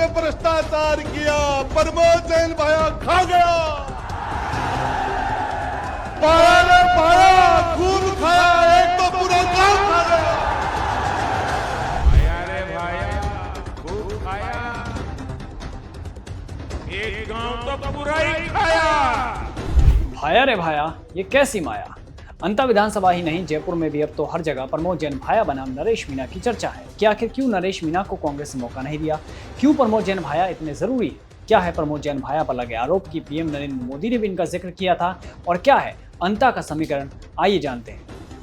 ने भ्रष्टाचार किया, प्रमोद जैन भाया खा गया। भाया ने भाया खूब खाया, एक तो पूरा गांव खा गया। भाया रे भाया खूब खाया, एक गांव तो पूरा ही खाया। भाया रे भाया, ये कैसी माया। अंता विधानसभा ही नहीं, जयपुर में भी अब तो हर जगह प्रमोद जैन भाया बनाम नरेश मीणा की चर्चा है कि आखिर क्यों नरेश मीणा को कांग्रेस ने मौका नहीं दिया, क्यों प्रमोद जैन भाया इतने जरूरी है, क्या है प्रमोद जैन भाया पर लगे आरोप की पीएम नरेंद्र मोदी ने भी इनका जिक्र किया था, और क्या है अंता का समीकरण, आइए जानते हैं।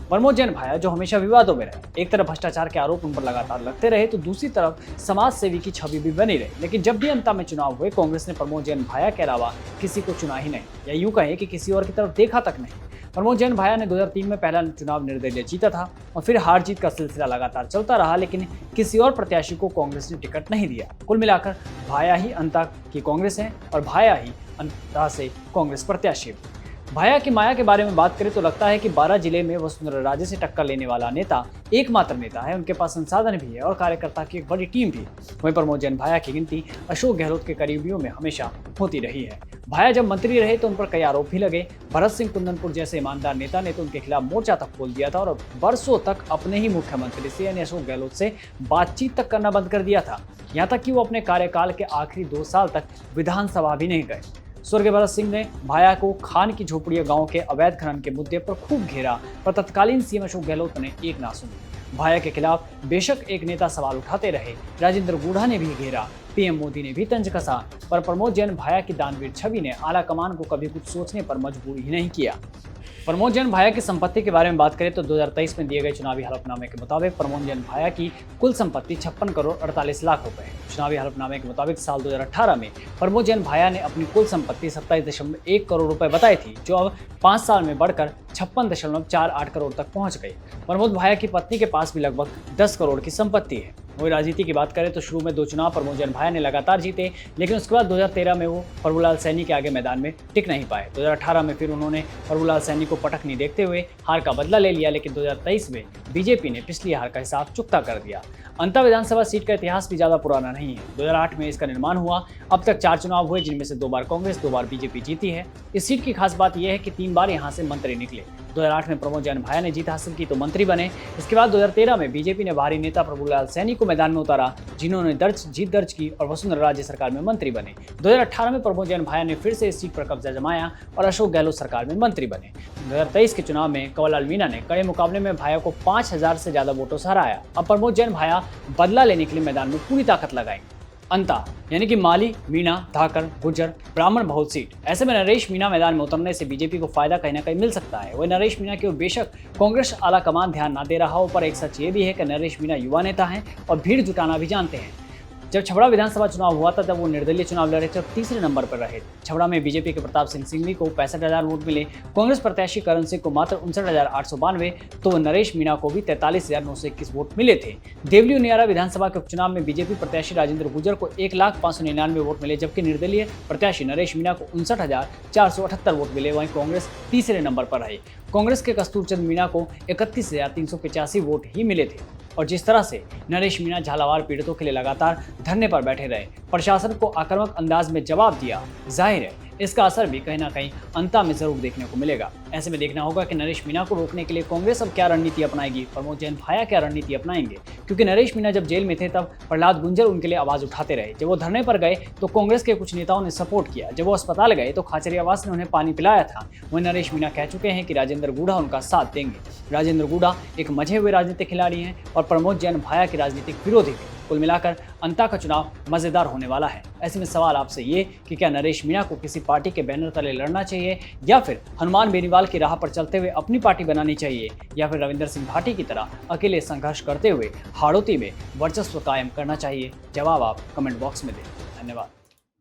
प्रमोद जैन भाया जो हमेशा विवादों में रहे, एक तरफ भ्रष्टाचार के आरोप उन पर लगातार लगते रहे तो दूसरी तरफ समाज सेवी की छवि भी बनी रही, लेकिन जब भी अंता में चुनाव हुए कांग्रेस ने प्रमोद जैन भाया के अलावा किसी को चुना ही नहीं, या यूं कहें कि किसी और की तरफ देखा तक नहीं। प्रमोद जैन भाया ने 2003 में पहला चुनाव निर्दलीय जीता था और फिर हार जीत का सिलसिला लगातार चलता रहा, लेकिन किसी और प्रत्याशी को कांग्रेस ने टिकट नहीं दिया। कुल मिलाकर भाया ही अंता की कांग्रेस है और भाया ही अंता से कांग्रेस प्रत्याशी। भाया की माया के बारे में बात करें तो लगता है कि 12 जिले में वसुंधरा राजे से टक्कर लेने वाला नेता एकमात्र नेता है। उनके पास संसाधन भी है और कार्यकर्ता की एक बड़ी टीम भी। वहीं प्रमोद जैन भाया की गिनती अशोक गहलोत के करीबियों में हमेशा होती रही है। भाया जब मंत्री रहे तो उन पर कई आरोप भी लगे। भरत सिंह कुंदनपुर जैसे ईमानदार नेता ने तो उनके खिलाफ मोर्चा तक खोल दिया था और बरसों तक अपने ही मुख्यमंत्री से यानी अशोक गहलोत से बातचीत तक करना बंद कर दिया था। यहाँ तक कि वो अपने कार्यकाल के आखिरी 2 साल तक विधानसभा भी नहीं गए। स्वर्गीय भरत सिंह ने भाया को खान की झोपड़िया गांव के अवैध खनन के मुद्दे पर खूब घेरा, पर तत्कालीन सीएम अशोक गहलोत ने एक ना सुनी। भाया के खिलाफ बेशक एक नेता सवाल उठाते रहे, राजेंद्र गूढ़ा ने भी घेरा, पीएम मोदी ने भी तंज कसा, पर प्रमोद जैन भाया की दानवीर छवि ने आला कमान को कभी कुछ सोचने पर मजबूर ही नहीं किया। प्रमोद जैन भाया की संपत्ति के बारे में बात करें तो 2023 में दिए गए चुनावी हलफनामे के मुताबिक प्रमोद जैन भाया की कुल संपत्ति 56 करोड़ 48 लाख रुपए है। चुनावी हलफनामे के मुताबिक साल 2018 में प्रमोद जैन भाया ने अपनी कुल संपत्ति 27.1 करोड़ रुपए बताई थी, जो अब 5 साल में बढ़कर 56.48 करोड़ तक पहुंच गई। प्रमोद भाया की पत्नी के पास भी लगभग 10 करोड़ की संपत्ति है। वही राजनीति की बात करें तो शुरू में 2 चुनाव प्रमोद जैन भाया ने लगातार जीते, लेकिन उसके बाद 2013 में वो प्रभुलाल सैनी के आगे मैदान में टिक नहीं पाए। 2018 में फिर उन्होंने प्रभुलाल सैनी को पटकनी देखते हुए हार का बदला ले लिया, लेकिन 2023 में बीजेपी ने पिछली हार का हिसाब चुकता कर दिया। अंता विधानसभा सीट का इतिहास भी ज्यादा पुराना नहीं है। 2008 में इसका निर्माण हुआ। अब तक 4 चुनाव हुए, जिनमें से 2 बार कांग्रेस, 2 बार बीजेपी जीती है। इस सीट की खास बात यह है कि 3 बार यहाँ से मंत्री निकले। 2008 में प्रमोद जैन भाया ने जीत हासिल की तो मंत्री बने। इसके बाद 2013 में बीजेपी ने बाहरी नेता प्रभुलाल सैनी को मैदान में उतारा, जिन्होंने जीत दर्ज की और वसुंधरा राजे सरकार में मंत्री बने। 2018 में प्रमोद जैन भाया ने फिर से इस सीट पर कब्जा जमाया और अशोक गहलोत सरकार में मंत्री बने। 2023 के चुनाव में कंवरलाल मीणा ने कड़े मुकाबले में भाया को 5000 से ज्यादा वोटों से हराया। अब प्रमोद जैन भाया बदला लेने के लिए मैदान में पूरी ताकत लगाएंगे। अंता यानी कि माली, मीणा, धाकर, गुर्जर, ब्राह्मण बहुत सीट। ऐसे में नरेश मीणा मैदान में उतरने से बीजेपी को फायदा कहीं ना कहीं मिल सकता है। वही नरेश मीणा की बेशक कांग्रेस आला कमान ध्यान ना दे रहा हो, पर एक सच ये भी है कि नरेश मीणा युवा नेता हैं और भीड़ जुटाना भी जानते हैं। जब छबड़ा विधानसभा चुनाव हुआ था तब वो निर्दलीय चुनाव लड़े थे और तीसरे नंबर पर रहे। छबड़ा में बीजेपी के प्रताप सिंह सिंघवी को 65,000 वोट मिले, कांग्रेस प्रत्याशी करण सिंह को मात्र 59,892, तो नरेश मीणा को भी 43,921 वोट मिले थे। देवली उनियारा विधानसभा के उपचुनाव में बीजेपी प्रत्याशी राजेंद्र गुर्जर को 1,599 वोट मिले, जबकि निर्दलीय प्रत्याशी नरेश मीणा को 59,478 वोट मिले। वहीं कांग्रेस तीसरे नंबर पर रही। कांग्रेस के कस्तूर चंद मीणा को 31,385 वोट ही मिले थे। और जिस तरह से नरेश मीणा झालावाड़ पीड़ितों के लिए लगातार धरने पर बैठे रहे, प्रशासन को आक्रामक अंदाज में जवाब दिया, जाहिर है इसका असर भी कहीं ना कहीं अंता में जरूर देखने को मिलेगा। ऐसे में देखना होगा कि नरेश मीणा को रोकने के लिए कांग्रेस अब क्या रणनीति अपनाएगी, प्रमोद जैन भाया क्या रणनीति अपनाएंगे, क्योंकि नरेश मीणा जब जेल में थे तब प्रहलाद गुंजर उनके लिए आवाज उठाते रहे। जब वो धरने पर गए तो कांग्रेस के कुछ नेताओं ने सपोर्ट किया। जब वो अस्पताल गए तो खाचरियावास ने उन्हें पानी पिलाया था। वहीं नरेश मीणा कह चुके हैं कि राजेंद्र गूढ़ा उनका साथ देंगे। राजेंद्र गूढ़ा एक मजे हुए राजनीतिक खिलाड़ी हैं और प्रमोद जैन भाया के राजनीतिक विरोधी भी। कुल मिलाकर अंता का चुनाव मजेदार होने वाला है। ऐसे में सवाल आपसे ये कि क्या नरेश मीणा को किसी पार्टी के बैनर तले लड़ना चाहिए, या फिर हनुमान बेनीवाल की राह पर चलते हुए अपनी पार्टी बनानी चाहिए, या फिर रविंदर सिंह भाटी की तरह अकेले संघर्ष करते हुए हाड़ौती में वर्चस्व कायम करना चाहिए? जवाब आप कमेंट बॉक्स में दें। धन्यवाद।